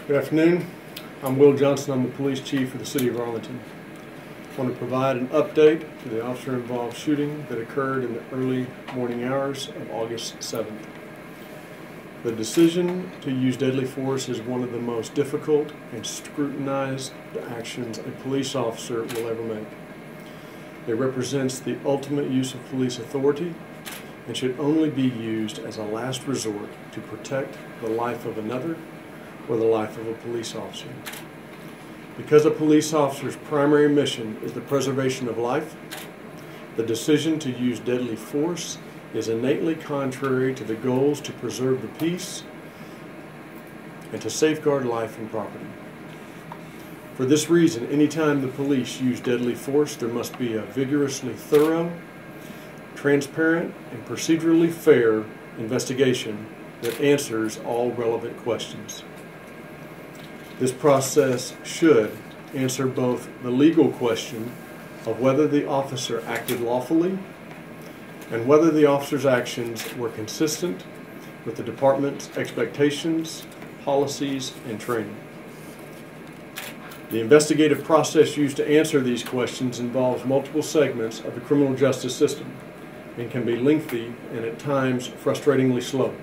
Good afternoon. I'm Will Johnson. I'm the police chief for the city of Arlington. I want to provide an update to the officer-involved shooting that occurred in the early morning hours of August 7th. The decision to use deadly force is one of the most difficult and scrutinized actions a police officer will ever make. It represents the ultimate use of police authority and should only be used as a last resort to protect the life of another or the life of a police officer. Because a police officer's primary mission is the preservation of life, the decision to use deadly force is innately contrary to the goals to preserve the peace and to safeguard life and property. For this reason, anytime the police use deadly force, there must be a vigorously thorough, transparent, and procedurally fair investigation that answers all relevant questions. This process should answer both the legal question of whether the officer acted lawfully and whether the officer's actions were consistent with the department's expectations, policies, and training. The investigative process used to answer these questions involves multiple segments of the criminal justice system and can be lengthy and at times frustratingly slow.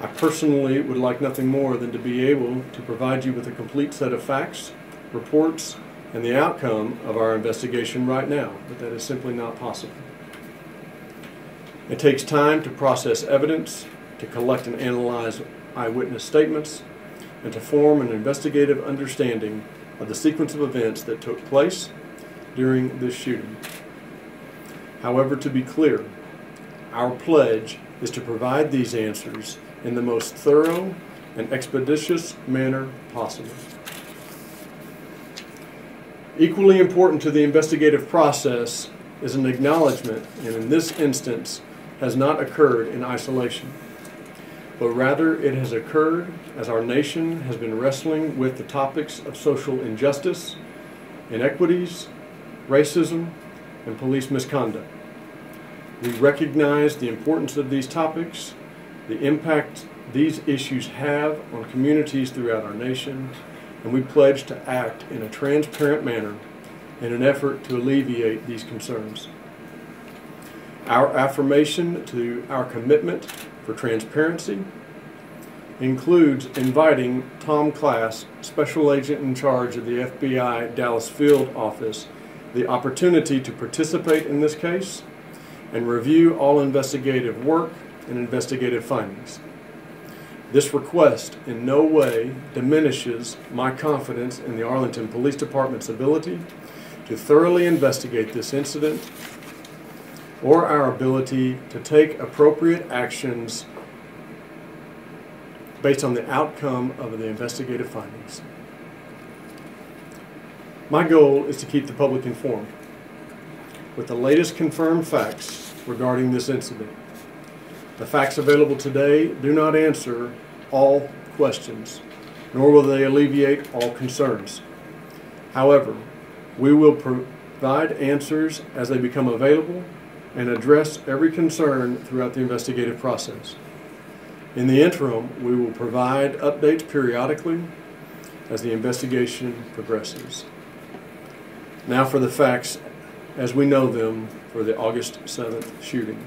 I personally would like nothing more than to be able to provide you with a complete set of facts, reports, and the outcome of our investigation right now, but that is simply not possible. It takes time to process evidence, to collect and analyze eyewitness statements, and to form an investigative understanding of the sequence of events that took place during this shooting. However, to be clear, our pledge is to provide these answers in the most thorough and expeditious manner possible. Equally important to the investigative process is an acknowledgement, and in this instance has not occurred in isolation, but rather it has occurred as our nation has been wrestling with the topics of social injustice, inequities, racism, and police misconduct. We recognize the importance of these topics, the impact these issues have on communities throughout our nation, and we pledge to act in a transparent manner in an effort to alleviate these concerns. Our affirmation to our commitment for transparency includes inviting Tom Klass, Special Agent in charge of the FBI Dallas Field Office, the opportunity to participate in this case and review all investigative work and investigative findings. This request in no way diminishes my confidence in the Arlington Police Department's ability to thoroughly investigate this incident or our ability to take appropriate actions based on the outcome of the investigative findings. My goal is to keep the public informed with the latest confirmed facts regarding this incident. The facts available today do not answer all questions, nor will they alleviate all concerns. However, we will provide answers as they become available and address every concern throughout the investigative process. In the interim, we will provide updates periodically as the investigation progresses. Now for the facts as we know them for the August 7th shooting.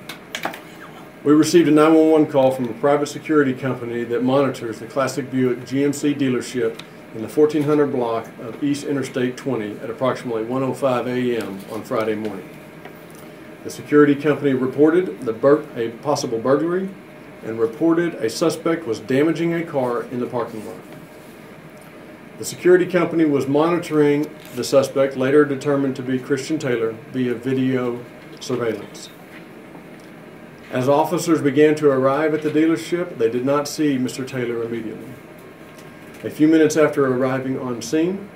We received a 911 call from a private security company that monitors the Classic Buick GMC dealership in the 1400 block of East Interstate 20 at approximately 1:05 a.m. on Friday morning. The security company reported a possible burglary and reported a suspect was damaging a car in the parking lot. The security company was monitoring the suspect, later determined to be Christian Taylor, via video surveillance. As officers began to arrive at the dealership, they did not see Mr. Taylor immediately. A few minutes after arriving on scene,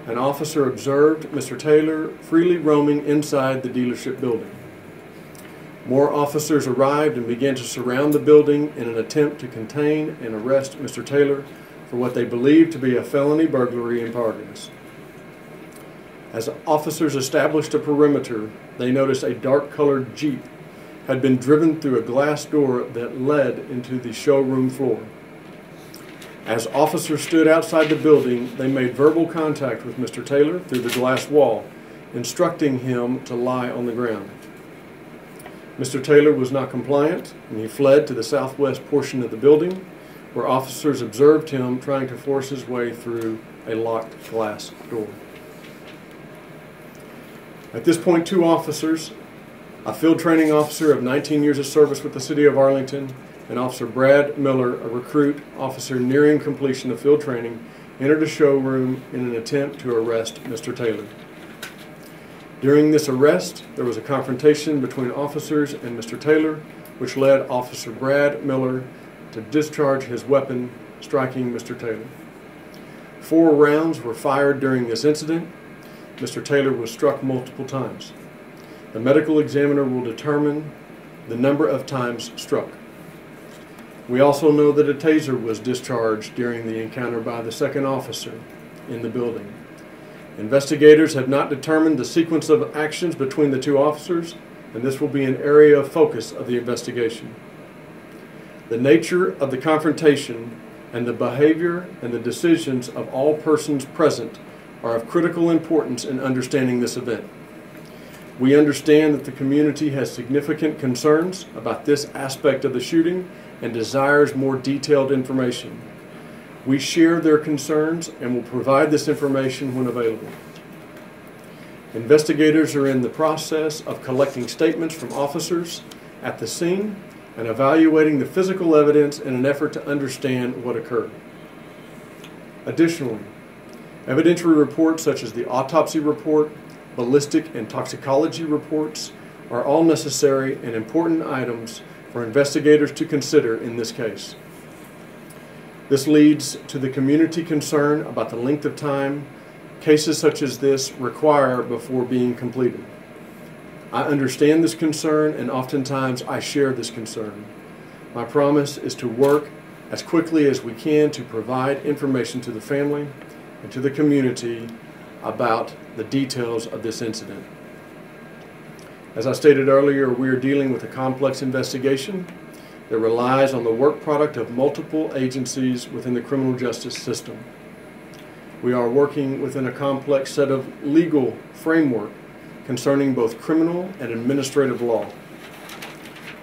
an officer observed Mr. Taylor freely roaming inside the dealership building. More officers arrived and began to surround the building in an attempt to contain and arrest Mr. Taylor for what they believed to be a felony burglary and progress. As officers established a perimeter, they noticed a dark-colored Jeep had been driven through a glass door that led into the showroom floor. As officers stood outside the building, they made verbal contact with Mr. Taylor through the glass wall, instructing him to lie on the ground. Mr. Taylor was not compliant, and he fled to the southwest portion of the building, where officers observed him trying to force his way through a locked glass door. At this point, two officers, a field training officer of 19 years of service with the City of Arlington, and Officer Brad Miller, a recruit officer nearing completion of field training, entered a showroom in an attempt to arrest Mr. Taylor. During this arrest, there was a confrontation between officers and Mr. Taylor, which led Officer Brad Miller to discharge his weapon, striking Mr. Taylor. 4 rounds were fired during this incident. Mr. Taylor was struck multiple times. The medical examiner will determine the number of times struck. We also know that a taser was discharged during the encounter by the second officer in the building. Investigators have not determined the sequence of actions between the two officers, and this will be an area of focus of the investigation. The nature of the confrontation and the behavior and the decisions of all persons present are of critical importance in understanding this event. We understand that the community has significant concerns about this aspect of the shooting and desires more detailed information. We share their concerns and will provide this information when available. Investigators are in the process of collecting statements from officers at the scene and evaluating the physical evidence in an effort to understand what occurred. Additionally, evidentiary reports such as the autopsy report, ballistic and toxicology reports are all necessary and important items for investigators to consider in this case. This leads to the community concern about the length of time cases such as this require before being completed. I understand this concern, and oftentimes I share this concern. My promise is to work as quickly as we can to provide information to the family and to the community about the details of this incident. As I stated earlier, we are dealing with a complex investigation that relies on the work product of multiple agencies within the criminal justice system. We are working within a complex set of legal framework concerning both criminal and administrative law.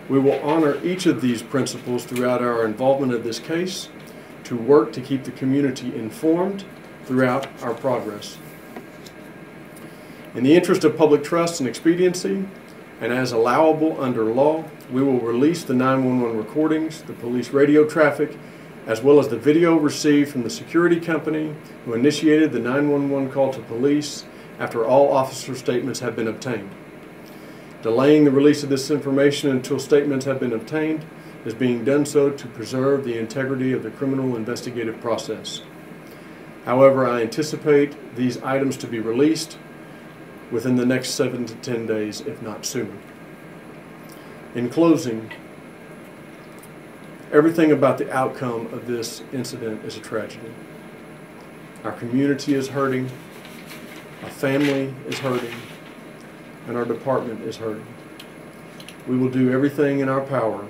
We will honor each of these principles throughout our involvement of this case to work to keep the community informed throughout our progress. In the interest of public trust and expediency, and as allowable under law, we will release the 911 recordings, the police radio traffic, as well as the video received from the security company who initiated the 911 call to police after all officer statements have been obtained. Delaying the release of this information until statements have been obtained is being done so to preserve the integrity of the criminal investigative process. However, I anticipate these items to be released within the next 7 to 10 days, if not sooner. In closing, everything about the outcome of this incident is a tragedy. Our community is hurting, our family is hurting, and our department is hurting. We will do everything in our power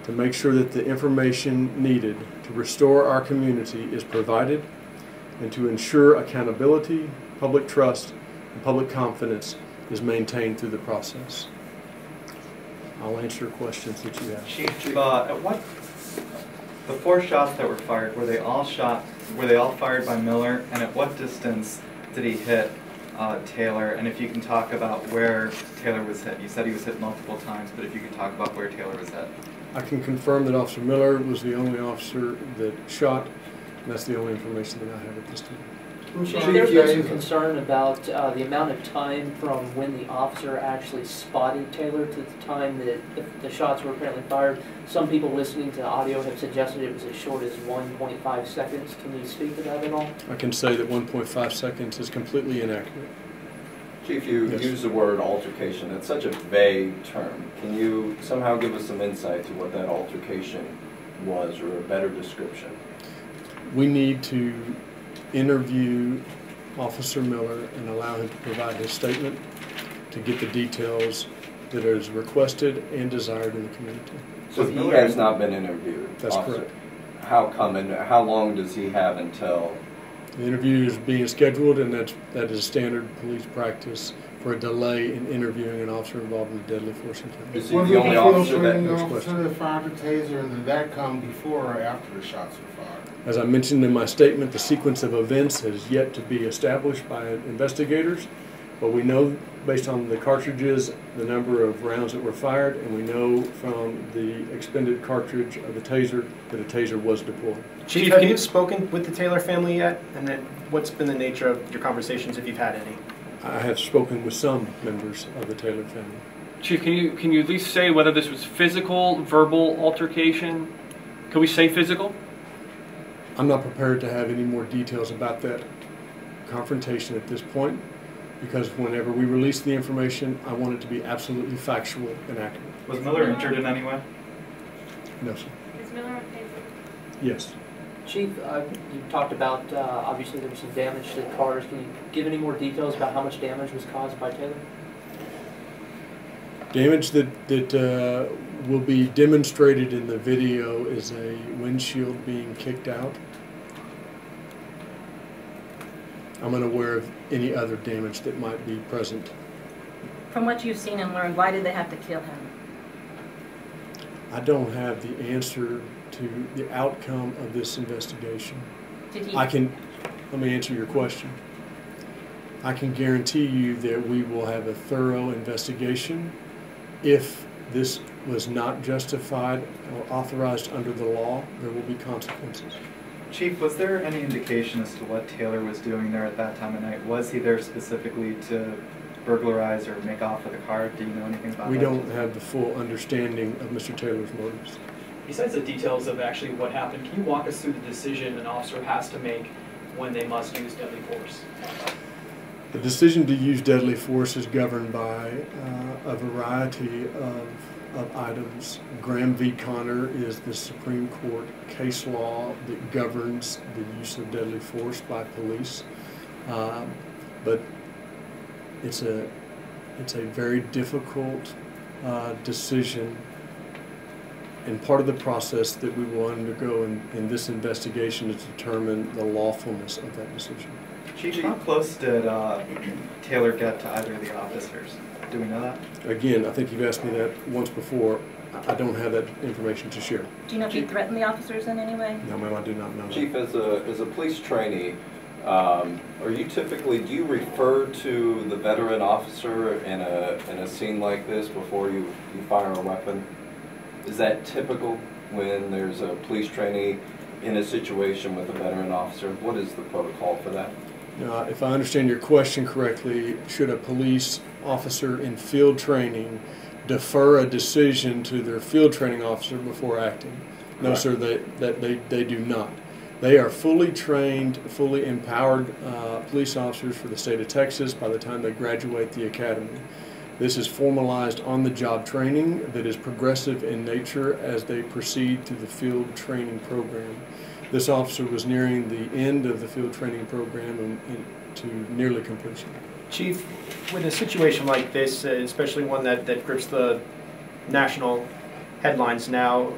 to make sure that the information needed to restore our community is provided and to ensure accountability, public trust, and public confidence is maintained through the process. I'll answer questions that you have. Chief, the 4 shots that were fired, were they all fired by Miller, and at what distance did he hit Taylor? And if you can talk about where Taylor was hit. You said he was hit multiple times, but if you can talk about where Taylor was hit. I can confirm that Officer Miller was the only officer that shot, and that's the only information that I have at this time. Chief, there's been some concern about the amount of time from when the officer actually spotted Taylor to the time that the shots were apparently fired. Some people listening to the audio have suggested it was as short as 1.5 seconds. Can you speak to that at all? I can say that 1.5 seconds is completely inaccurate. Chief, you use the word altercation. That's such a vague term. Can you somehow give us some insight to what that altercation was, or a better description? We need to interview Officer Miller and allow him to provide his statement to get the details that is requested and desired in the community. So he has not been interviewed? That's correct. how come and how long does he have until? The interview is being scheduled, and that is standard police practice for a delay in interviewing an officer involved in a deadly force encounter. Is he the only officer that? Next officer that fired the taser, and did that come before or after the shots were fired? As I mentioned in my statement, the sequence of events has yet to be established by investigators, but we know based on the cartridges the number of rounds that were fired, and we know from the expended cartridge of the taser that a taser was deployed. Chief, have you spoken with the Taylor family yet? And then what's been the nature of your conversations, if you've had any? I have spoken with some members of the Taylor family. Chief, can you at least say whether this was physical, verbal altercation? Can we say physical? I'm not prepared to have any more details about that confrontation at this point, because whenever we release the information, I want it to be absolutely factual and accurate. Was Miller injured in any way? No, sir. Is Miller on taser? Yes. Chief, you talked about, obviously there was some damage to the cars. Can you give any more details about how much damage was caused by Taylor? Damage that will be demonstrated in the video is a windshield being kicked out. I'm unaware of any other damage that might be present. From what you've seen and learned, why did they have to kill him? I don't have the answer to the outcome of this investigation. Did he? Let me answer your question. I can guarantee you that we will have a thorough investigation. If this was not justified or authorized under the law, there will be consequences. Chief, was there any indication as to what Taylor was doing there at that time of night? Was he there specifically to burglarize or make off with a car? Do you know anything about that? We don't have the full understanding of Mr. Taylor's motives. Besides the details of actually what happened, can you walk us through the decision an officer has to make when they must use deadly force? The decision to use deadly force is governed by a variety of items. Graham v. Connor is the Supreme Court case law that governs the use of deadly force by police. But it's a very difficult decision, and part of the process that we will undergo in this investigation is to determine the lawfulness of that decision. Chief, how close did Taylor get to either of the officers? Do we know that? Again, I think you've asked me that once before. I don't have that information to share. Do you know if he threatened the officers in any way? No, ma'am, I do not know. Chief, as a police trainee, do you refer to the veteran officer in a scene like this before you fire a weapon? Is that typical when there's a police trainee in a situation with a veteran officer? What is the protocol for that? Now, if I understand your question correctly, should a police officer in field training defer a decision to their field training officer before acting? No, sir, they do not. They are fully trained, fully empowered police officers for the state of Texas by the time they graduate the academy. This is formalized on-the-job training that is progressive in nature as they proceed through the field training program. This officer was nearing the end of the field training program and to nearly completion. Chief, with a situation like this, especially one that grips the national headlines now,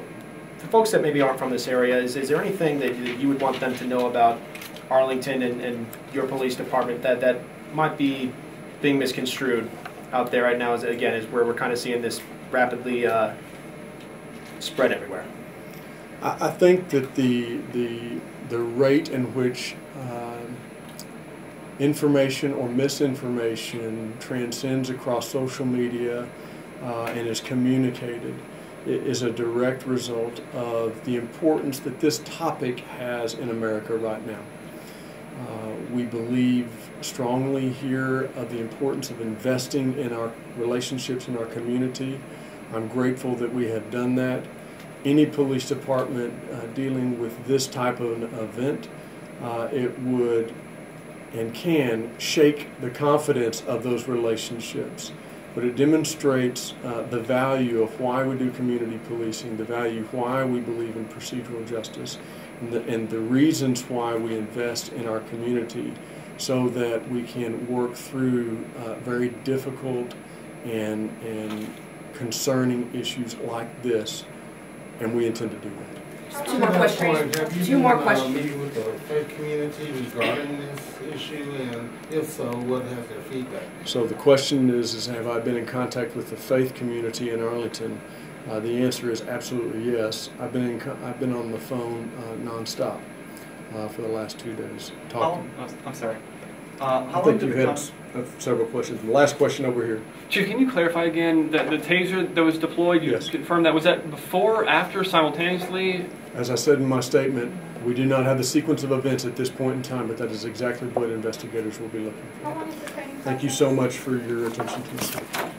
for folks that maybe aren't from this area, is there anything that you would want them to know about Arlington and your police department that might be being misconstrued out there right now, is where we're kind of seeing this rapidly spread everywhere? I think that the rate in which information or misinformation transcends across social media and is communicated is a direct result of the importance that this topic has in America right now. We believe strongly here of the importance of investing in our relationships in our community. I'm grateful that we have done that. Any police department dealing with this type of an event, it would and can shake the confidence of those relationships. But it demonstrates the value of why we do community policing, the value why we believe in procedural justice, and the reasons why we invest in our community so that we can work through very difficult and concerning issues like this, and we intend to do that. Two more questions. Have you Two more been, questions. meeting with the faith community regarding this issue, and if so, what has their feedback been? So the question is have I been in contact with the faith community in Arlington? The answer is absolutely yes. I've been on the phone nonstop for the last 2 days talking. I'm sorry. I How long think did you've the had several questions. The last question over here. Chief, can you clarify again that the taser that was deployed, you Yes. confirmed that, was that before, after, simultaneously? As I said in my statement, we do not have the sequence of events at this point in time, but that is exactly what investigators will be looking for. How long is the training Thank you so much for your attention to me.